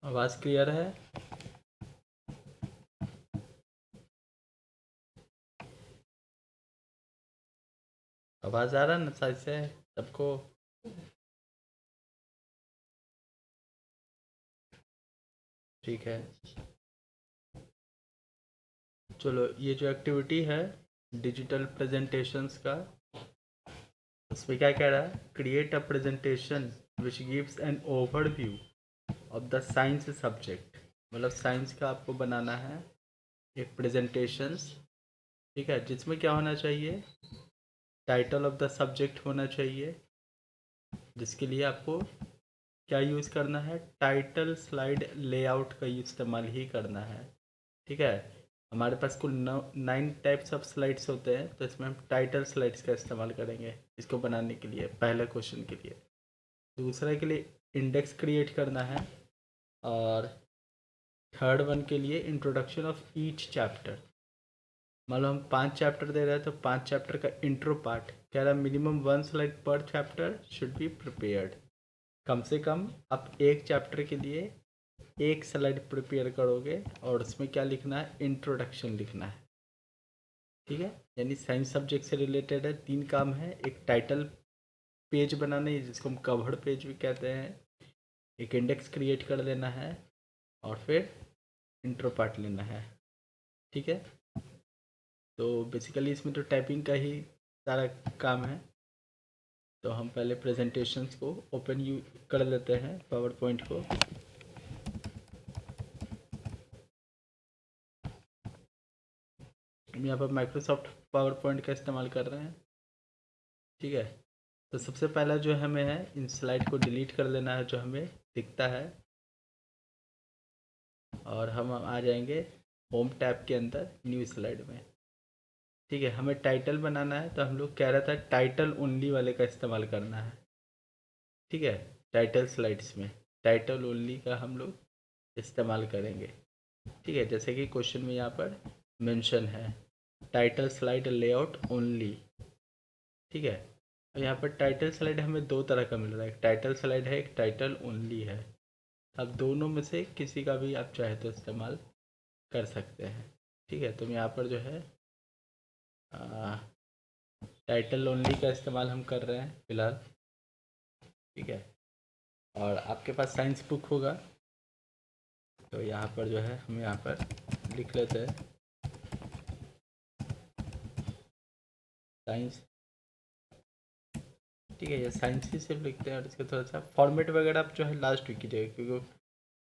आवाज़ क्लियर है? आवाज़ आ रहा है ना सही से सबको? ठीक है, चलो ये जो एक्टिविटी है डिजिटल प्रेजेंटेशंस का, उसमें क्या कह रहा है, create a presentation which gives an overview of the science subject. मतलब साइंस का आपको बनाना है एक प्रेजेंटेशंस, ठीक है, जिसमें क्या होना चाहिए, टाइटल ऑफ द सब्जेक्ट होना चाहिए, जिसके लिए आपको क्या यूज़ करना है, टाइटल स्लाइड लेआउट का इस्तेमाल ही करना है। ठीक है, हमारे पास कुल 9 टाइप्स ऑफ स्लाइड्स होते हैं, तो इसमें हम टाइटल स्लाइड्स का इस्तेमाल करेंगे इसको बनाने के लिए, पहले क्वेश्चन के लिए। दूसरे के लिए इंडेक्स क्रिएट करना है, और थर्ड वन के लिए इंट्रोडक्शन ऑफ ईच चैप्टर। मान लो हम 5 चैप्टर दे रहे हैं तो 5 चैप्टर का इंट्रो पार्ट कह रहा है मिनिमम 1 स्लाइड पर चैप्टर शुड बी प्रिपेयर्ड। कम से कम आप एक चैप्टर के लिए एक स्लाइड प्रिपेयर करोगे, और उसमें क्या लिखना है, इंट्रोडक्शन लिखना है। ठीक है, यानी साइंस सब्जेक्ट से रिलेटेड है, 3 काम है, एक टाइटल पेज बनाना है जिसको हम कवर पेज भी कहते हैं, एक इंडेक्स क्रिएट कर लेना है, और फिर इंट्रो पार्ट लेना है। ठीक है, तो बेसिकली इसमें तो टाइपिंग का ही सारा काम है। तो हम पहले प्रेजेंटेशंस को ओपन यू कर लेते हैं, पावर पॉइंट को। हम यहाँ पर माइक्रोसॉफ्ट पावर पॉइंट का इस्तेमाल कर रहे हैं। ठीक है, तो सबसे पहला जो हमें है, इन स्लाइड को डिलीट कर लेना है जो हमें दिखता है, और हम आ जाएंगे होम टैब के अंदर न्यू स्लाइड में। ठीक है, हमें टाइटल बनाना है, तो हम लोग कह रहा था टाइटल ओनली वाले का इस्तेमाल करना है। ठीक है, टाइटल स्लाइड्स में टाइटल ओनली का हम लोग इस्तेमाल करेंगे। ठीक है, जैसे कि क्वेश्चन में यहाँ पर मेंशन है टाइटल स्लाइड लेआउट ओनली। ठीक है, और यहाँ पर टाइटल स्लाइड हमें दो तरह का मिल रहा है, एक टाइटल स्लाइड है, एक टाइटल ओनली है। अब दोनों में से किसी का भी आप चाहे तो इस्तेमाल कर सकते हैं। ठीक है, तो यहाँ पर जो है टाइटल ओनली का इस्तेमाल हम कर रहे हैं फ़िलहाल। ठीक है, और आपके पास साइंस बुक होगा, तो यहाँ पर जो है हम यहाँ पर लिख लेते हैं साइंस। ठीक है, ये साइंस ही सिर्फ लिखते हैं, और इसका थोड़ा सा फॉर्मेट वगैरह आप जो है लास्ट में कीजिएगा, क्योंकि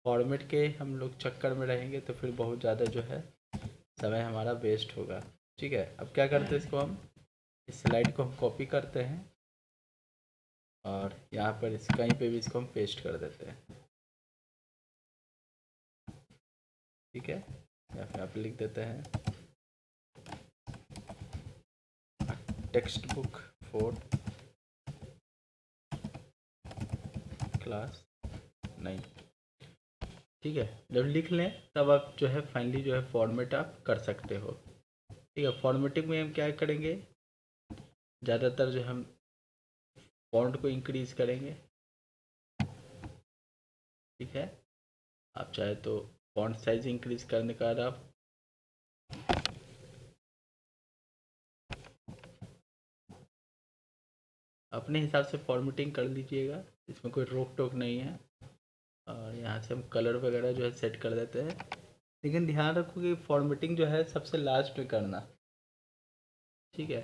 फॉर्मेट के हम लोग चक्कर में रहेंगे तो फिर बहुत ज़्यादा जो है समय हमारा वेस्ट होगा। ठीक है, अब क्या करते हैं, इसको हम इस स्लाइड को हम कॉपी करते हैं, और यहाँ पर इस कहीं पे भी इसको हम पेस्ट कर देते हैं। ठीक है, या फिर आप लिख देते हैं टेक्स्ट बुक फॉर क्लास 9। ठीक है, जब लिख लें तब आप जो है फाइनली जो है फॉर्मेट आप कर सकते हो। ठीक है, फॉर्मेटिंग में हम क्या करेंगे, ज़्यादातर जो हम फॉन्ट को इंक्रीज़ करेंगे। ठीक है, आप चाहे तो फॉन्ट साइज इंक्रीज़ करने का आप अपने हिसाब से फॉर्मेटिंग कर लीजिएगा, इसमें कोई रोक टोक नहीं है। और यहाँ से हम कलर वगैरह जो है सेट कर देते हैं, लेकिन ध्यान रखो कि फॉर्मेटिंग जो है सबसे लास्ट में करना। ठीक है,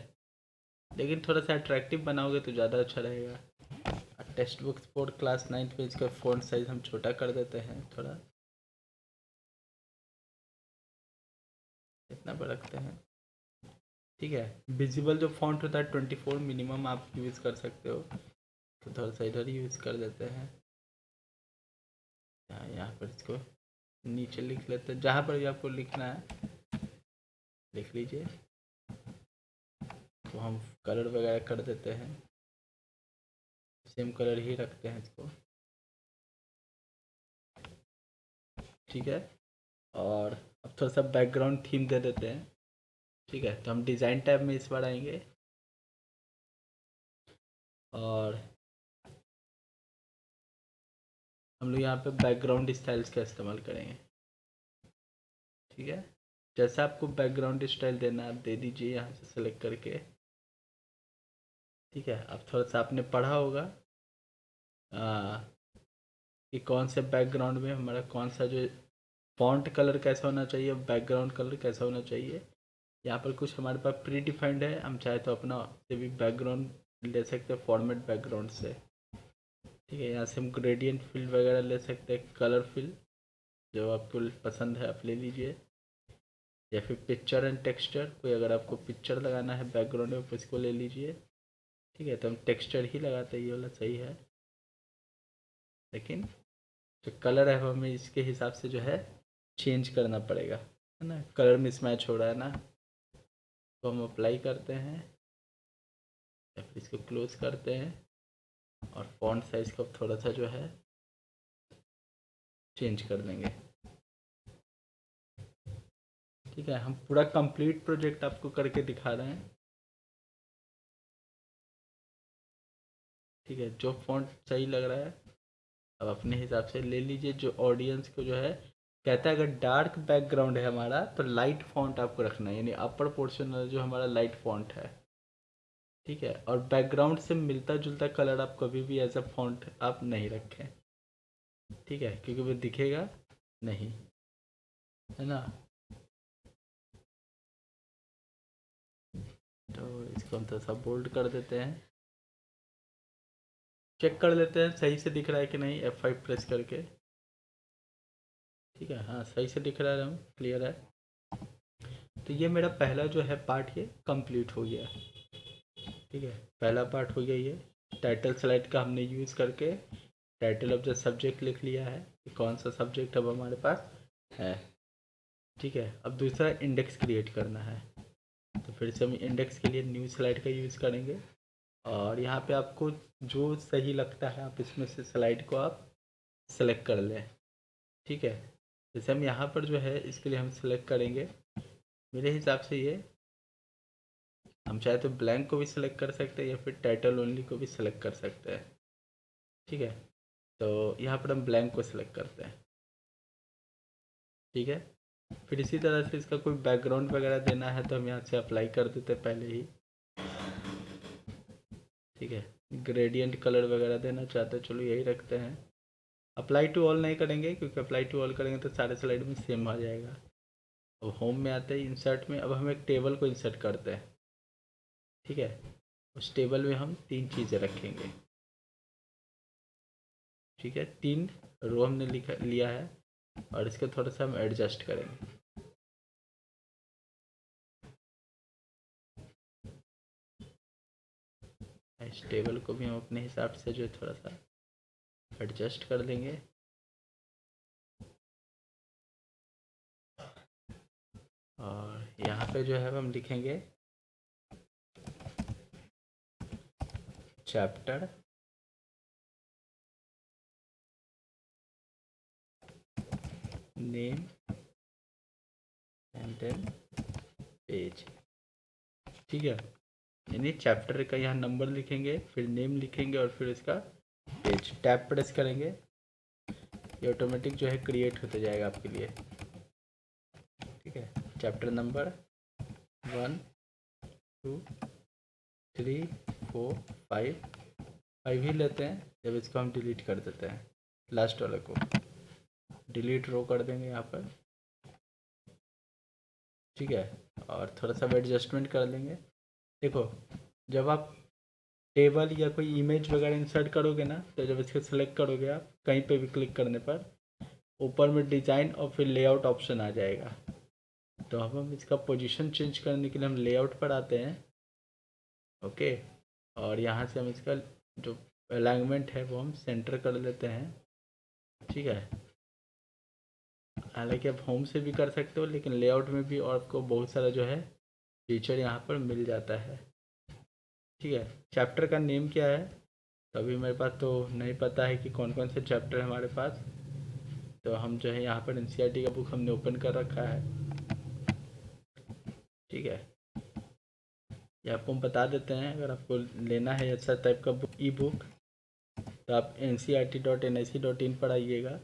लेकिन थोड़ा सा अट्रैक्टिव बनाओगे तो ज़्यादा अच्छा रहेगा। टेक्स्ट बुक फॉर क्लास 9 में इसका फ़ॉन्ट साइज़ हम छोटा कर देते हैं, थोड़ा इतना पर रखते हैं। ठीक है, विजिबल जो फॉन्ट होता है 24 मिनिमम आप यूज़ कर सकते हो, तो थोड़ा सा इधर यूज़ कर देते हैं। यहाँ पर इसको नीचे लिख लेते हैं, जहाँ पर भी आपको लिखना है लिख लीजिए। तो हम कलर वगैरह कर देते हैं, सेम कलर ही रखते हैं इसको। ठीक है। और अब थोड़ा सा बैकग्राउंड थीम दे देते हैं। ठीक है, तो हम डिज़ाइन टैब में इस बार आएंगे और हम लोग यहाँ पे बैकग्राउंड स्टाइल्स का इस्तेमाल करेंगे। ठीक है, जैसा आपको बैकग्राउंड स्टाइल देना है आप दे दीजिए यहाँ से सेलेक्ट करके। ठीक है, अब थोड़ा सा आपने पढ़ा होगा कि कौन से बैकग्राउंड में हमारा कौन सा जो फॉन्ट कलर कैसा होना चाहिए, बैकग्राउंड कलर कैसा होना चाहिए। यहाँ पर कुछ हमारे पास प्री डिफाइंड है, हम चाहे तो अपना से भी बैकग्राउंड ले सकते हैं फॉर्मेट बैकग्राउंड से। ठीक है, यहाँ से हम ग्रेडियंट फिल वगैरह ले सकते हैं, कलर फिल जो आपको पसंद है आप ले लीजिए, या फिर पिक्चर एंड टेक्सचर, कोई अगर आपको पिक्चर लगाना है बैकग्राउंड में तो इसको ले लीजिए। ठीक है, तो हम टेक्सचर ही लगाते हैं, ये वाला सही है। लेकिन जो कलर है वो हमें इसके हिसाब से जो है चेंज करना पड़ेगा, है ना। कलर मिसमैच हो रहा है ना, तो हम अप्लाई करते हैं या फिर इसको क्लोज करते हैं और फॉन्ट साइज को थोड़ा सा जो है चेंज कर देंगे। ठीक है, हम पूरा कंप्लीट प्रोजेक्ट आपको करके दिखा रहे हैं। ठीक है, जो फॉन्ट सही लग रहा है अब अपने हिसाब से ले लीजिए। जो ऑडियंस को जो है कहता है अगर डार्क बैकग्राउंड है हमारा तो लाइट फॉन्ट आपको रखना है, यानी अपर पोर्शन वाला जो हमारा लाइट फॉन्ट है। ठीक है, और बैकग्राउंड से मिलता जुलता कलर आप कभी भी एज अ फॉन्ट आप नहीं रखें। ठीक है, क्योंकि वो दिखेगा नहीं, है ना। तो इसको हम थोड़ा सा बोल्ड कर देते हैं, चेक कर लेते हैं सही से दिख रहा है कि नहीं F5 प्रेस करके। ठीक है, हाँ सही से दिख रहा है, हम क्लियर है। तो ये मेरा पहला जो है पार्ट ये कंप्लीट हो गया। ठीक है, पहला पार्ट हो गया ये। टाइटल स्लाइड का हमने यूज़ करके टाइटल ऑफ द सब्जेक्ट लिख लिया है कि कौन सा सब्जेक्ट अब हमारे पास है। ठीक है, अब दूसरा इंडेक्स क्रिएट करना है, तो फिर से हम इंडेक्स के लिए न्यू स्लाइड का यूज़ करेंगे। और यहाँ पे आपको जो सही लगता है आप इसमें से स्लाइड को आप सेलेक्ट कर लें। ठीक है, जैसे हम यहाँ पर जो है इसके लिए हम सेलेक्ट करेंगे, मेरे हिसाब से ये हम चाहे तो ब्लैंक को भी सिलेक्ट कर सकते हैं या फिर टाइटल ओनली को भी सिलेक्ट कर सकते हैं। ठीक है, तो यहाँ पर हम ब्लैंक को सिलेक्ट करते हैं। ठीक है, फिर इसी तरह से इसका कोई बैकग्राउंड वगैरह देना है तो हम यहाँ से अप्लाई कर देते हैं पहले ही। ठीक है, ग्रेडियंट कलर वगैरह देना चाहते हैं, चलो यही रखते हैं। अप्लाई टू ऑल नहीं करेंगे क्योंकि अप्लाई टू ऑल करेंगे तो सारे स्लाइड में सेम आ जाएगा। अब होम में आते हैं, इंसर्ट में अब हम एक टेबल को इंसर्ट करते हैं। ठीक है, उस टेबल में हम तीन चीज़ें रखेंगे। ठीक है, तीन रो हमने लिया है और इसको थोड़ा सा हम एडजस्ट करेंगे। इस टेबल को भी हम अपने हिसाब से जो थोड़ा सा एडजस्ट कर देंगे। और यहाँ पे जो है हम लिखेंगे chapter name and then page. ठीक है, यानी चैप्टर का यहाँ नंबर लिखेंगे, फिर नेम लिखेंगे और फिर इसका पेज। टैब प्रेस करेंगे, ये ऑटोमेटिक जो है क्रिएट होते जाएगा आपके लिए। ठीक है, चैप्टर नंबर 1 2 3 4 5 ही लेते हैं। जब इसको हम डिलीट कर देते हैं, लास्ट वाले को डिलीट रो कर देंगे यहाँ पर। ठीक है, और थोड़ा सा एडजस्टमेंट कर लेंगे। देखो, जब आप टेबल या कोई इमेज वगैरह इंसर्ट करोगे ना, तो जब इसको सेलेक्ट करोगे आप कहीं पे भी क्लिक करने पर ऊपर में डिज़ाइन और फिर लेआउट ऑप्शन आ जाएगा। तो हम इसका पोजीशन चेंज करने के लिए हम लेआउट पर आते हैं। ओके, और यहाँ से हम इसका जो अलाइनमेंट है वो हम सेंटर कर लेते हैं। ठीक है, हालांकि आप होम से भी कर सकते हो लेकिन लेआउट में भी और आपको बहुत सारा जो है फीचर यहाँ पर मिल जाता है। ठीक है, चैप्टर का नेम क्या है, तो अभी मेरे पास तो नहीं पता है कि कौन कौन से चैप्टर है हमारे पास। तो हम जो है यहाँ पर एनसीईआरटी का बुक हमने ओपन कर रखा है, ठीक है। ये आपको हम बता देते हैं, अगर आपको लेना है ऐसा टाइप का बुक, ई बुक, तो आप ncrt.nic.in पर आइएगा।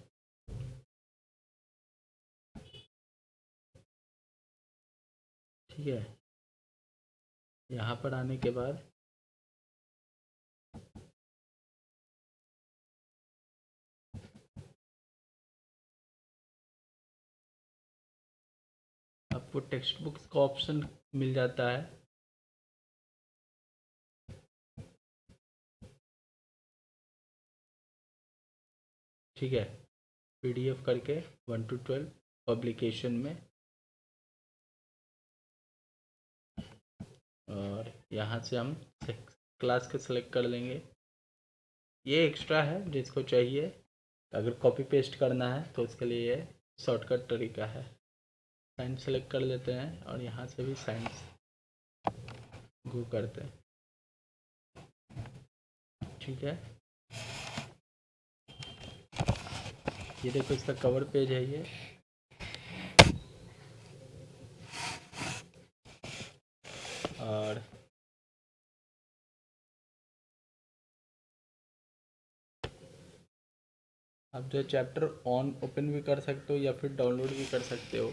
ठीक है, यहाँ पर आने के बाद आपको टेक्स्ट बुक्स का ऑप्शन मिल जाता है। ठीक है, पीडीएफ करके 1 to 12 पब्लिकेशन में, और यहाँ से हम क्लास के सेलेक्ट कर लेंगे। ये एक्स्ट्रा है, जिसको चाहिए अगर कॉपी पेस्ट करना है तो उसके लिए ये शॉर्टकट तरीका है। साइंस सेलेक्ट कर लेते हैं और यहाँ से भी साइंस गो करते हैं। ठीक है, ये देखो इसका कवर पेज है ये। और आप जो चैप्टर ऑन ओपन भी कर सकते हो या फिर डाउनलोड भी कर सकते हो।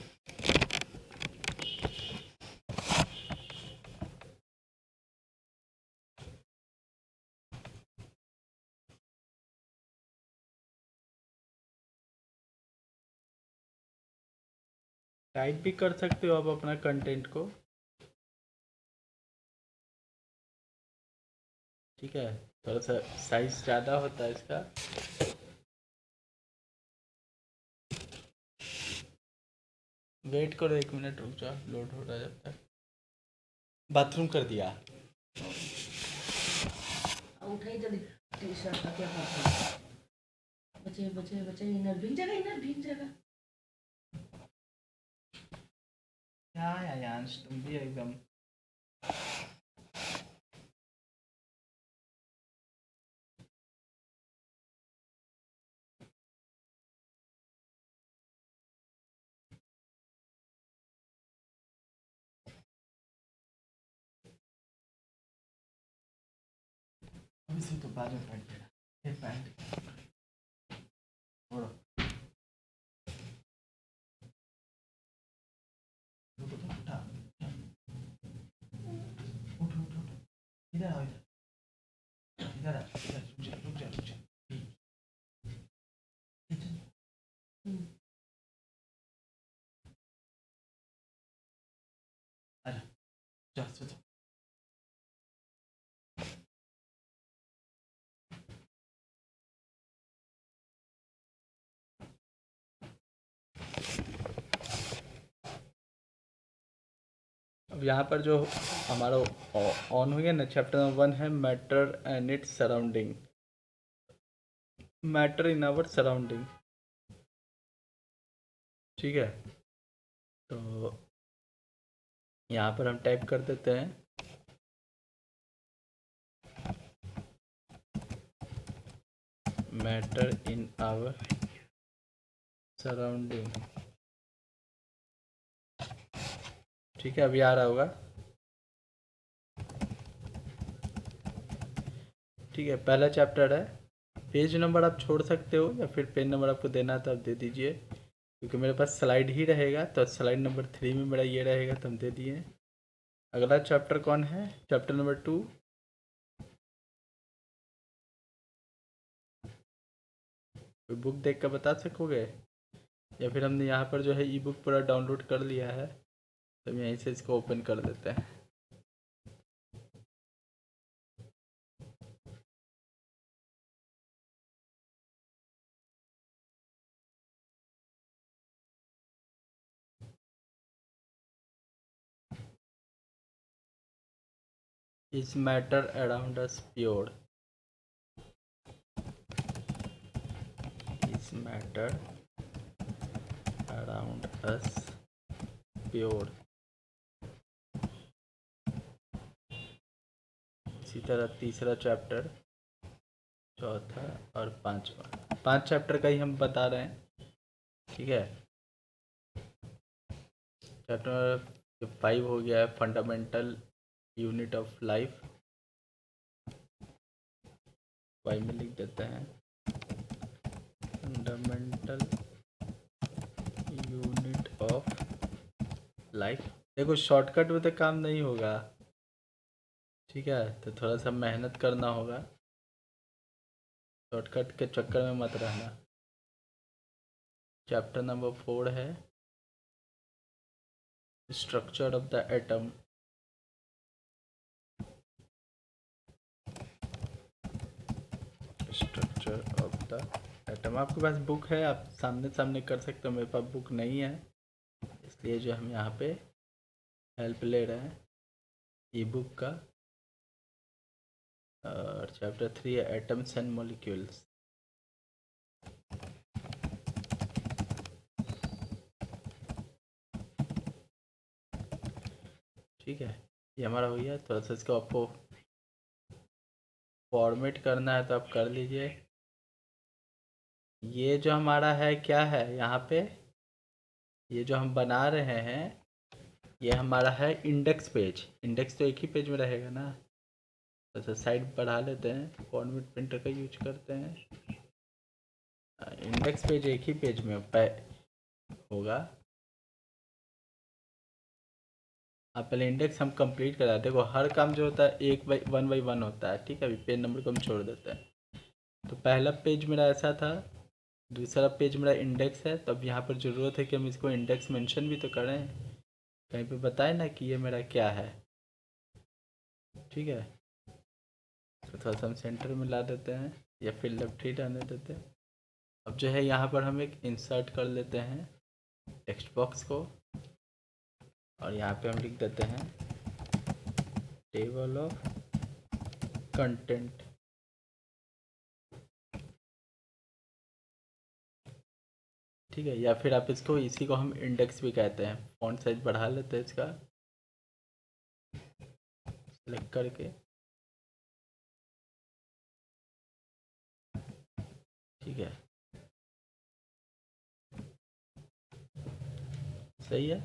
टाइप भी कर सकते हो आप अपना कंटेंट को। ठीक है, थोड़ा सा साइज ज़्यादा होता है इसका। वेट करो 1 मिनट, रुक जाओ, लोड हो रहा है जब तक। बाथरूम कर दिया। उठाई जल्दी टी शर्ट का क्या करते हैं? बचे बचे बचे, इनर भीग जाएगा, इनर भीग जाएगा। क्या यायांश, तुम भी एकदम। अभी से तो बाद में पैंट लेना, ये पैंट और रुको तो उठा, उठ उठ उठ, इधर आओ, इधर आ, इधर रुक जा रुक जा रुक जा। अरे जा सो जा। अब यहाँ पर जो हमारा ऑन हो गया ना, चैप्टर नंबर 1 है matter and its surrounding, matter in our surrounding. ठीक है, तो यहाँ पर हम टाइप कर देते हैं मैटर इन आवर सराउंडिंग। ठीक है, अभी आ रहा होगा। ठीक है, पहला चैप्टर है। पेज नंबर आप छोड़ सकते हो या फिर पेज नंबर आपको देना है तो आप दे दीजिए, क्योंकि मेरे पास स्लाइड ही रहेगा, तो स्लाइड नंबर 3 में मेरा ये रहेगा, तो हम दे दिए। अगला चैप्टर कौन है? Chapter number 2। कोई बुक देख कर बता सकोगे, या फिर हमने यहाँ पर जो है ई बुक पूरा डाउनलोड कर लिया है, तो हम यहीं से इसको ओपन कर देते हैं। Is matter around us pure, is matter around us pure. इसी तरह तीसरा चैप्टर, चौथा और पांचवा, 5 चैप्टर का ही हम बता रहे हैं। ठीक है। चैप्टर 5 हो गया है फंडामेंटल यूनिट ऑफ लाइफ। 5 में लिख देते हैं फंडामेंटल यूनिट ऑफ लाइफ। देखो शॉर्टकट में तो काम नहीं होगा, ठीक है, तो थोड़ा सा मेहनत करना होगा, शॉर्टकट के चक्कर में मत रहना। चैप्टर नंबर 4 है structure of the atom. Structure of the atom. आपके पास बुक है, आप सामने सामने कर सकते हो, मेरे पास बुक नहीं है, इसलिए जो हम यहाँ पे हेल्प ले रहे हैं ई बुक का। और चैप्टर 3 है एटम्स एंड मॉलिक्यूल्स। ठीक है, ये हमारा हो गया। थोड़ा सा इसको आपको फॉर्मेट करना है तो आप कर लीजिए। ये जो हमारा है क्या है यहाँ पे, ये जो हम बना रहे हैं ये हमारा है इंडेक्स पेज। इंडेक्स तो एक ही पेज में रहेगा ना, तो साइड बढ़ा लेते हैं, फॉर्मेट प्रिंटर का यूज करते हैं। इंडेक्स पेज एक ही पेज में होगा। आप पहले इंडेक्स हम कंप्लीट करा, देखो हर काम जो होता है 1 बाई 1 होता है, ठीक है। अभी पेज नंबर को हम छोड़ देते हैं। तो पहला पेज मेरा ऐसा था, दूसरा पेज मेरा इंडेक्स है, तो अब यहाँ पर ज़रूरत है कि हम इसको इंडेक्स मेंशन भी तो करें, कहीं पे बताए ना कि ये मेरा क्या है, ठीक है। तो थोड़ा सा हम सेंटर में ला देते हैं या फिर लेफ्ट ही रहने देते हैं। अब जो है यहाँ पर हम एक इंसर्ट कर लेते हैं टेक्स्ट बॉक्स को, और यहाँ पे हम लिख देते हैं टेबल ऑफ कंटेंट। ठीक है, या फिर आप इसको, इसी को हम इंडेक्स भी कहते हैं। फॉन्ट साइज बढ़ा लेते हैं इसका सेलेक्ट करके, ठीक है, सही है।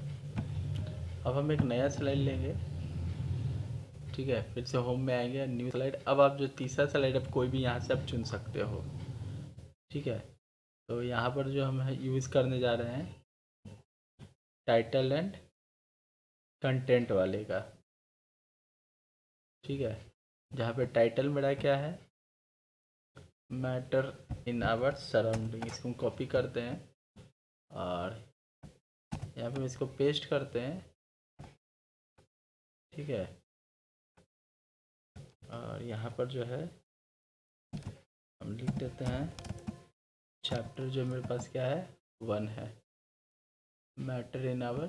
अब हम एक नया स्लाइड लेंगे, ठीक है, फिर से होम में आएंगे, न्यू स्लाइड। अब आप जो तीसरा स्लाइड अब कोई भी यहाँ से आप चुन सकते हो, ठीक है। तो यहाँ पर जो हम यूज़ करने जा रहे हैं टाइटल एंड कंटेंट वाले का, ठीक है। जहाँ पे टाइटल मेरा क्या है, मैटर इन आवर सराउंडिंग, इसको हम कॉपी करते हैं और यहाँ पे इसको पेस्ट करते हैं, ठीक है। और यहाँ पर जो है हम लिख देते हैं चैप्टर जो मेरे पास क्या है 1 है, मैटर इन आवर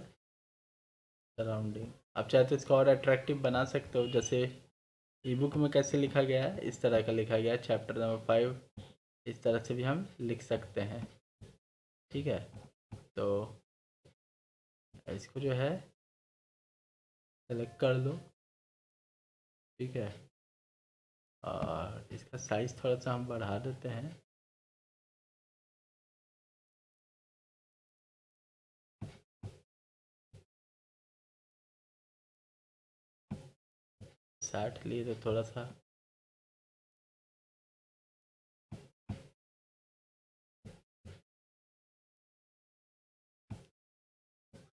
सराउंडिंग। आप चाहे तो इसको और अट्रैक्टिव बना सकते हो, जैसे ई बुक में कैसे लिखा गया है इस तरह का लिखा गया है। चैप्टर नंबर 5 इस तरह से भी हम लिख सकते हैं, ठीक है। तो इसको जो है सेलेक्ट कर लो, ठीक है, और इसका साइज़ थोड़ा सा हम बढ़ा देते हैं। साठ लिए तो थोड़ा सा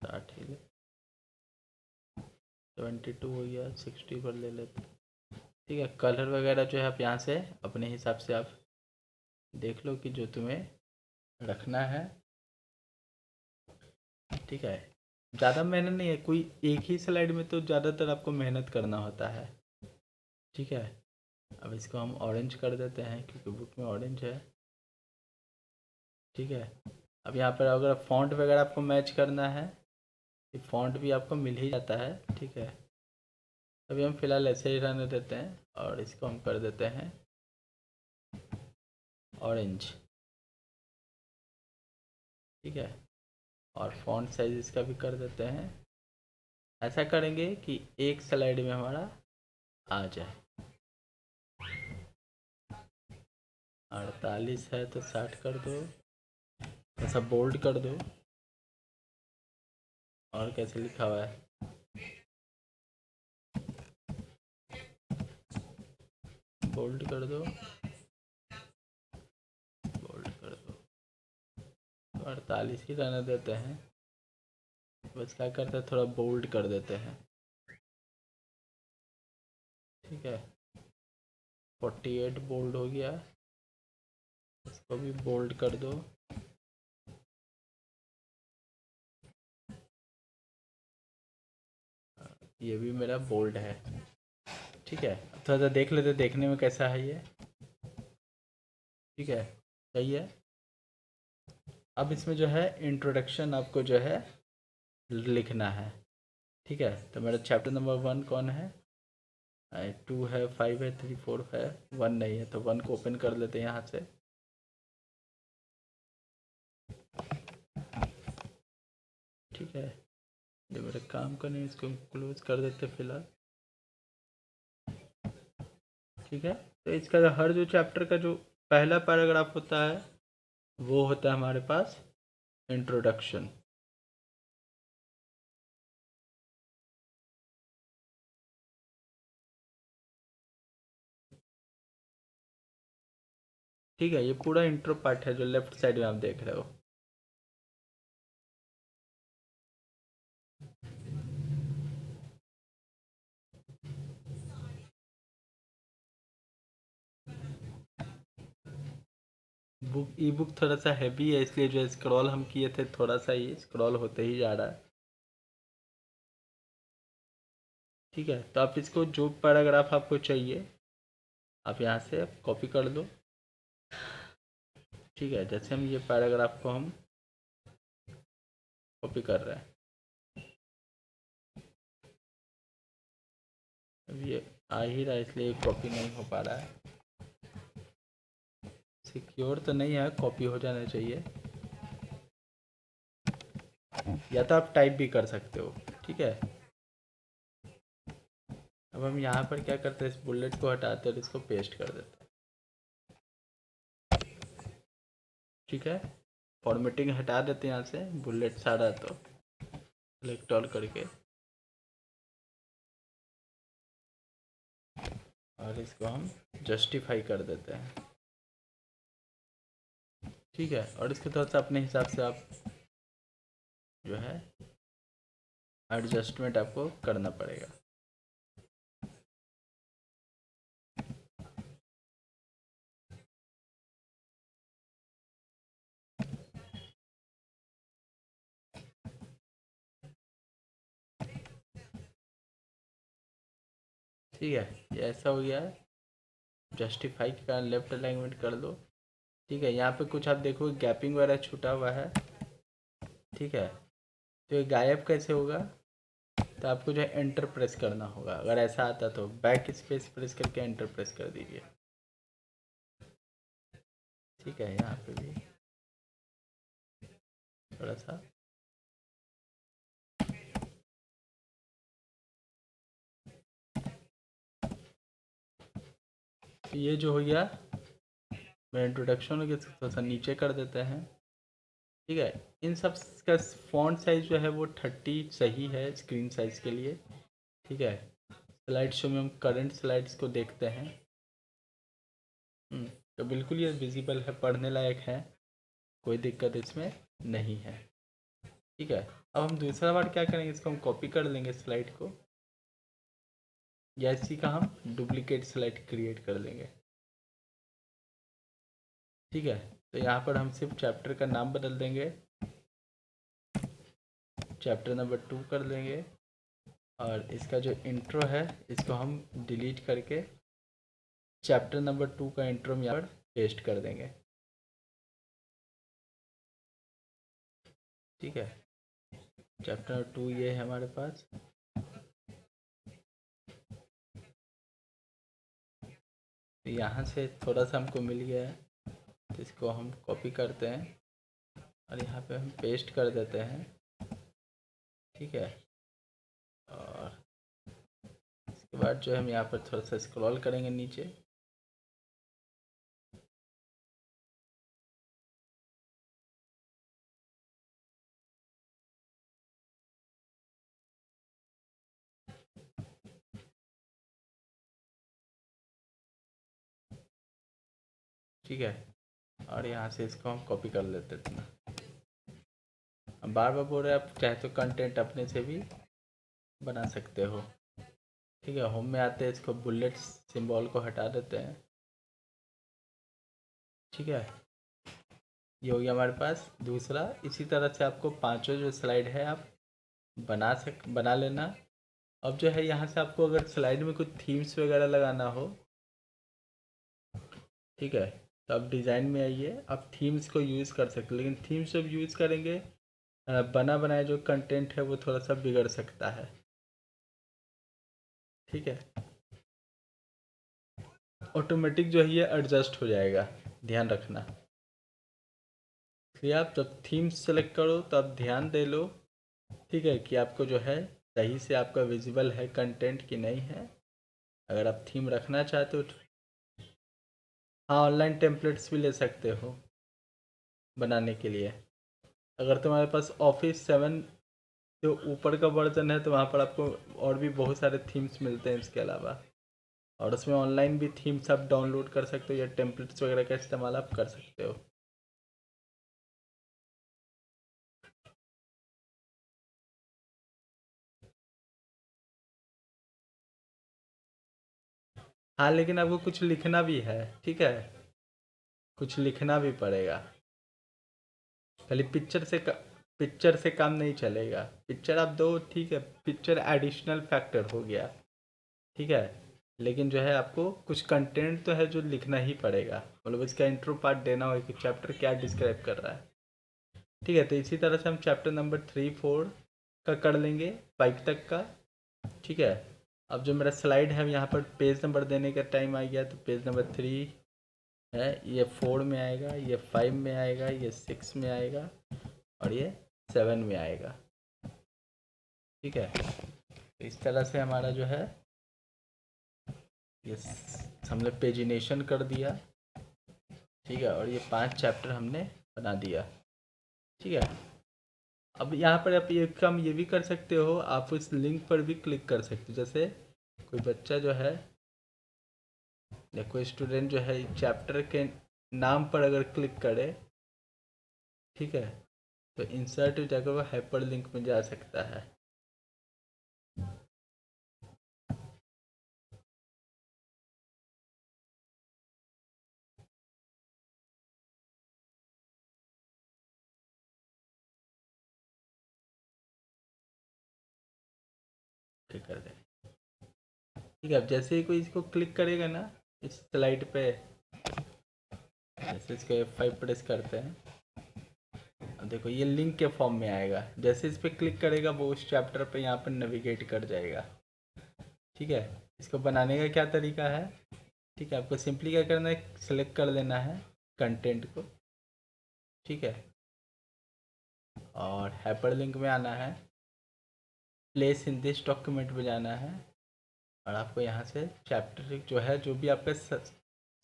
60 ही ले, 72 हो गया, 60 पर ले लेते, ठीक है। कलर वगैरह जो है आप यहाँ से अपने हिसाब से आप देख लो कि जो तुम्हें रखना है, ठीक है। ज़्यादा मेहनत नहीं है, कोई एक ही स्लाइड में तो ज़्यादातर आपको मेहनत करना होता है, ठीक है। अब इसको हम ऑरेंज कर देते हैं क्योंकि बुक में ऑरेंज है, ठीक है। अब यहाँ पर अगर फ़ॉन्ट वगैरह आपको मैच करना है, ये फ़ॉन्ट भी आपको मिल ही जाता है, ठीक है। अभी हम फ़िलहाल ऐसे ही रहने देते हैं और इसको हम कर देते हैं ऑरेंज, ठीक है। और फ़ॉन्ट साइज इसका भी कर देते हैं। ऐसा करेंगे कि एक स्लाइड में हमारा आ जाए। 48 है तो 60 कर दो, ऐसा बोल्ड कर दो। और कैसे लिखा हुआ है, बोल्ड कर दो, बोल्ड कर दो। 48 ही रहने देते हैं, बस क्या करते हैं थोड़ा बोल्ड कर देते हैं। ठीक है, 48 बोल्ड हो गया, इसको भी बोल्ड कर दो। ये भी मेरा बोल्ड है। ठीक है, अब थोड़ा सा देख लेते देखने में कैसा है ये। ठीक है, सही है। अब इसमें जो है इंट्रोडक्शन आपको जो है लिखना है। ठीक है, तो मेरा चैप्टर नंबर 1 कौन है, 2 है, 5 है, 3 4 है, 1 नहीं है, तो 1 को ओपन कर लेते हैं यहाँ से। ठीक है, ये मेरा काम का नहीं, इसको क्लोज कर देते फिलहाल। ठीक है, तो इसका हर जो चैप्टर का जो पहला पैराग्राफ होता है वो होता है हमारे पास इंट्रोडक्शन। ठीक है, ये पूरा इंट्रो पार्ट है जो लेफ्ट साइड में आप देख रहे हो। ई बुक थोड़ा सा हैवी है, इसलिए जो स्क्रॉल हम किए थे थोड़ा सा ही स्क्रॉल होते ही जा रहा है। ठीक है, तो आप इसको जो पैराग्राफ आपको चाहिए आप यहाँ से कॉपी कर दो। ठीक है, जैसे हम ये पैराग्राफ को हम कॉपी कर रहे हैं, अब ये आ ही रहा है इसलिए कॉपी नहीं हो पा रहा है। सिक्योर तो नहीं है, कॉपी हो जाना चाहिए, या तो आप टाइप भी कर सकते हो। ठीक है, अब हम यहाँ पर क्या करते हैं, इस बुलेट को हटाते हैं और इसको पेस्ट कर देते हैं। ठीक है, फॉर्मेटिंग हटा देते हैं यहाँ से, बुलेट सारा तो सेलेक्ट ऑल करके, और इसको हम जस्टिफाई कर देते हैं। ठीक है, और इसको थोड़ा सा अपने हिसाब से आप जो है एडजस्टमेंट आपको करना पड़ेगा। ठीक है, ये ऐसा हो गया है। जस्टिफाई के कारण लेफ्ट अलाइनमेंट कर दो। ठीक है, यहाँ पे कुछ आप देखो गैपिंग वगैरह छूटा हुआ है। ठीक है, तो ये गायब कैसे होगा, तो आपको जो है एंटर प्रेस करना होगा। अगर ऐसा आता तो बैक स्पेस प्रेस करके एंटर प्रेस कर दीजिए। ठीक है, यहाँ पे भी थोड़ा सा तो ये जो हो गया मैं इंट्रोडक्शन हो गया, थोड़ा सा नीचे कर देते हैं। ठीक है, इन सब का फॉन्ट साइज जो है वो 30 सही है स्क्रीन साइज के लिए। ठीक है, स्लाइड शो में हम करंट स्लाइड्स को देखते हैं। तो बिल्कुल ये विजिबल है, पढ़ने लायक है, कोई दिक्कत इसमें नहीं है। ठीक है, अब हम दूसरा बार क्या करेंगे, इसको हम कॉपी कर लेंगे स्लाइड को, या इसी का हम डुप्लीकेट स्लाइड क्रिएट कर लेंगे। ठीक है, तो यहाँ पर हम सिर्फ चैप्टर का नाम बदल देंगे, चैप्टर नंबर 2 कर देंगे, और इसका जो इंट्रो है इसको हम डिलीट करके चैप्टर नंबर 2 का इंट्रो में यहाँ पर पेस्ट कर देंगे। ठीक है, चैप्टर नंबर 2 ये है हमारे पास। तो यहाँ से थोड़ा सा हमको मिल गया है, तो इसको हम कॉपी करते हैं और यहाँ पे हम पेस्ट कर देते हैं। ठीक है, और इसके बाद जो है हम यहाँ पर थोड़ा सा स्क्रॉल करेंगे नीचे, ठीक है, और यहाँ से इसको हम कॉपी कर लेते हैं इतना। अब बार बार बोल रहे हैं, आप चाहे तो कंटेंट अपने से भी बना सकते हो। ठीक है, होम में आते हैं, इसको बुलेट सिंबल को हटा देते हैं। ठीक है, ये हो गया हमारे पास दूसरा। इसी तरह से आपको पांचों जो स्लाइड है आप बना लेना। अब जो है यहाँ से आपको अगर स्लाइड में कुछ थीम्स वगैरह लगाना हो, ठीक है, तो आप डिज़ाइन में आइए, आप थीम्स को यूज़ कर सकते हो। लेकिन थीम्स जब यूज़ करेंगे बना बनाया जो कंटेंट है वो थोड़ा सा बिगड़ सकता है। ठीक है, ऑटोमेटिक जो है ये एडजस्ट हो जाएगा, ध्यान रखना। इसलिए आप जब थीम्स सेलेक्ट करो तो आप ध्यान दे लो, ठीक है, कि आपको जो है सही से आपका विजिबल है कंटेंट कि नहीं है। अगर आप थीम रखना चाहते हो तो हाँ, ऑनलाइन टेम्पलेट्स भी ले सकते हो बनाने के लिए। अगर तुम्हारे पास ऑफिस 7 जो ऊपर का वर्जन है तो वहाँ पर आपको और भी बहुत सारे थीम्स मिलते हैं इसके अलावा, और उसमें ऑनलाइन भी थीम्स आप डाउनलोड कर सकते हो या टेम्पलेट्स वगैरह का इस्तेमाल आप कर सकते हो। हाँ, लेकिन आपको कुछ लिखना भी है, ठीक है, कुछ लिखना भी पड़ेगा। खाली पिक्चर से काम नहीं चलेगा। पिक्चर आप दो, ठीक है, पिक्चर एडिशनल फैक्टर हो गया, ठीक है, लेकिन जो है आपको कुछ कंटेंट तो है जो लिखना ही पड़ेगा। मतलब इसका इंट्रो पार्ट देना हो कि चैप्टर क्या डिस्क्राइब कर रहा है। ठीक है, तो इसी तरह से हम चैप्टर नंबर 3 4 का कर लेंगे, 5 तक का। ठीक है, अब जो मेरा स्लाइड है यहाँ पर पेज नंबर देने का टाइम आ गया, तो पेज नंबर 3 है, ये 4 में आएगा, ये 5 में आएगा, ये 6 में आएगा, और ये 7 में आएगा। ठीक है, तो इस तरह से हमारा जो है ये हमने पेजिनेशन कर दिया। ठीक है, और ये 5 चैप्टर हमने बना दिया। ठीक है, अब यहाँ पर आप ये काम ये भी कर सकते हो, आप उस लिंक पर भी क्लिक कर सकते हो। जैसे कोई बच्चा जो है या कोई स्टूडेंट जो है चैप्टर के नाम पर अगर क्लिक करे, ठीक है, तो इंसर्ट जाकर वो हाइपर लिंक में जा सकता है। ठीक कर दे। ठीक है, अब जैसे ही कोई इसको क्लिक करेगा ना इस स्लाइड पे, जैसे इसको F5 प्रेस करते हैं, अब देखो ये लिंक के फॉर्म में आएगा। जैसे इस पर क्लिक करेगा वो उस चैप्टर पे यहाँ पर नेविगेट कर जाएगा। ठीक है, इसको बनाने का क्या तरीका है, ठीक है, आपको सिंपली क्या करना है, सेलेक्ट कर लेना है कंटेंट को। ठीक है, और हाइपर लिंक में आना है, प्लेस इन दिस डॉक्यूमेंट में जाना है, और आपको यहाँ से चैप्टर जो है जो भी आपके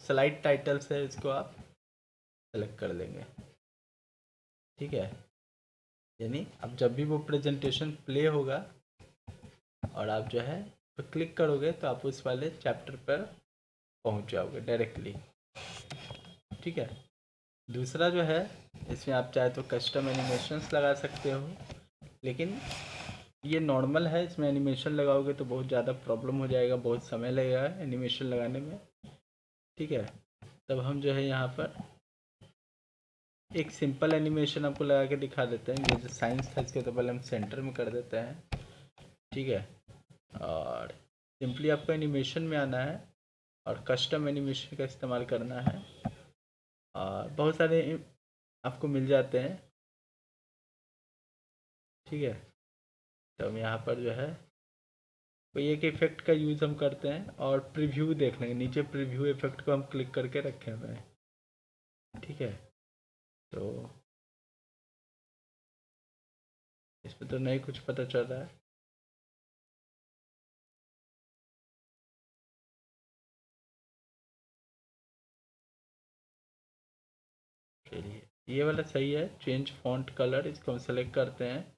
स्लाइड टाइटल्स है इसको आप सेलेक्ट कर लेंगे। ठीक है, यानी अब जब भी वो प्रेजेंटेशन प्ले होगा और आप जो है तो क्लिक करोगे तो आप उस वाले चैप्टर पर पहुंच जाओगे डायरेक्टली। ठीक है, दूसरा जो है इसमें आप चाहे तो कस्टम एनिमेशंस लगा सकते हो, लेकिन ये नॉर्मल है, इसमें एनिमेशन लगाओगे तो बहुत ज़्यादा प्रॉब्लम हो जाएगा, बहुत समय लगेगा एनिमेशन लगाने में। ठीक है, तब हम जो है यहाँ पर एक सिंपल एनिमेशन आपको लगा के दिखा देते हैं। ये जो साइंस था इसके तो पहले हम सेंटर में कर देते हैं। ठीक है, और सिंपली आपको एनिमेशन में आना है और कस्टम एनिमेशन का इस्तेमाल करना है, और बहुत सारे आपको मिल जाते हैं। ठीक है, तो हम यहाँ पर जो है कोई एक इफेक्ट का यूज़ हम करते हैं, और प्रीव्यू देख लेंगे, नीचे प्रीव्यू इफेक्ट को हम क्लिक करके रखे हुए हैं। ठीक है, तो इस पर तो नहीं कुछ पता चल रहा है। चलिए, ये वाला सही है, चेंज फॉन्ट कलर, इसको हम सेलेक्ट करते हैं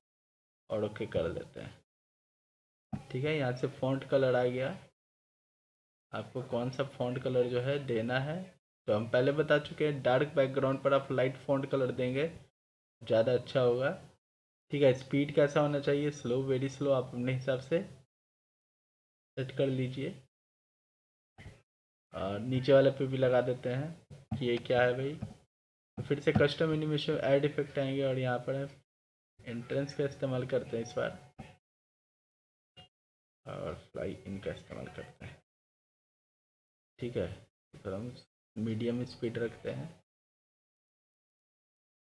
और ओके कर देते हैं। ठीक है, यहाँ से फॉन्ट कलर आ गया, आपको कौन सा फॉन्ट कलर जो है देना है तो हम पहले बता चुके हैं, डार्क बैकग्राउंड पर आप लाइट फॉन्ट कलर देंगे ज़्यादा अच्छा होगा। ठीक है, स्पीड कैसा होना चाहिए, स्लो, वेरी स्लो, आप अपने हिसाब से सेट कर लीजिए। और नीचे वाले पे भी लगा देते हैं कि ये क्या है भाई। तो फिर से कस्टम एनिमेशन ऐड इफेक्ट आएंगे और यहाँ पर एंट्रेंस का इस्तेमाल करते हैं इस बार, और फ्लाई इन का इस्तेमाल करते हैं। ठीक है, तो हम मीडियम स्पीड रखते हैं।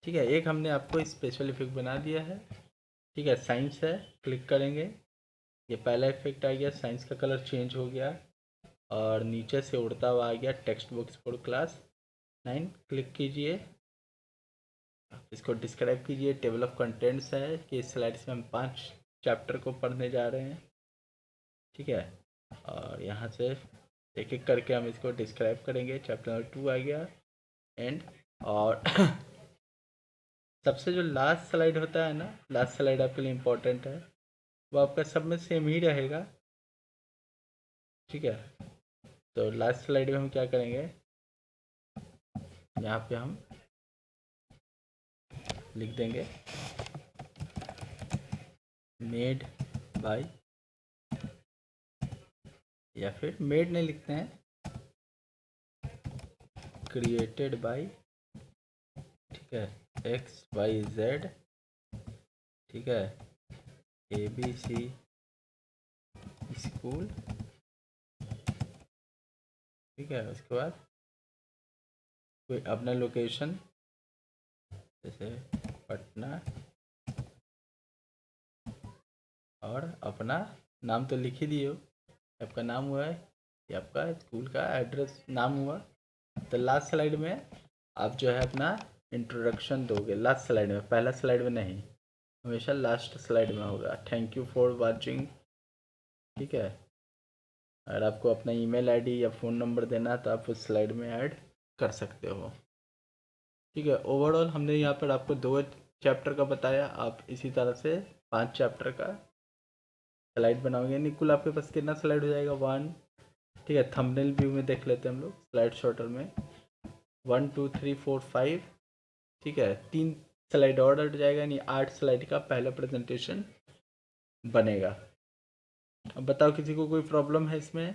ठीक है, एक हमने आपको स्पेशल इफेक्ट बना दिया है। ठीक है, साइंस है, क्लिक करेंगे, ये पहला इफेक्ट आ गया, साइंस का कलर चेंज हो गया और नीचे से उड़ता हुआ आ गया text books for class 9। Click कीजिए, इसको डिस्क्राइब कीजिए। टेबल ऑफ कंटेंट्स है कि इस स्लाइड्स में हम 5 चैप्टर को पढ़ने जा रहे हैं। ठीक है, और यहाँ से एक एक करके हम इसको डिस्क्राइब करेंगे। चैप्टर नंबर 2 आ गया एंड। और सबसे जो लास्ट स्लाइड होता है ना, लास्ट स्लाइड आपके लिए इम्पोर्टेंट है, वो आपका सब में सेम ही रहेगा। ठीक है, तो लास्ट स्लाइड में हम क्या करेंगे, यहाँ पे हम लिख देंगे मेड बाय, या फिर मेड नहीं लिखते हैं, क्रिएटेड बाय। ठीक है, XYZ। ठीक है, ABC स्कूल। ठीक है, उसके बाद कोई अपना लोकेशन, जैसे पटना, और अपना नाम तो लिख ही दिए हो, आपका नाम हुआ है, ये आपका स्कूल का एड्रेस नाम हुआ। तो लास्ट स्लाइड में आप जो है अपना इंट्रोडक्शन दोगे, लास्ट स्लाइड में, पहला स्लाइड में नहीं, हमेशा लास्ट स्लाइड में होगा। Thank you for watching. ठीक है, अगर आपको अपना ईमेल आईडी या फ़ोन नंबर देना है तो आप उस स्लाइड में ऐड कर सकते हो। ठीक है, ओवरऑल हमने यहाँ पर आपको 2 चैप्टर का बताया, आप इसी तरह से 5 चैप्टर का स्लाइड बनाओगे, यानी कुल आपके पास कितना स्लाइड हो जाएगा, 1। ठीक है, थंबनेल व्यू में देख लेते हैं हम लोग स्लाइड शॉर्टर में, 1 2 3 4 5। ठीक है, 3 स्लाइड और हट जाएगा, यानी 8 स्लाइड का पहला प्रेजेंटेशन बनेगा। अब बताओ किसी को कोई प्रॉब्लम है इसमें।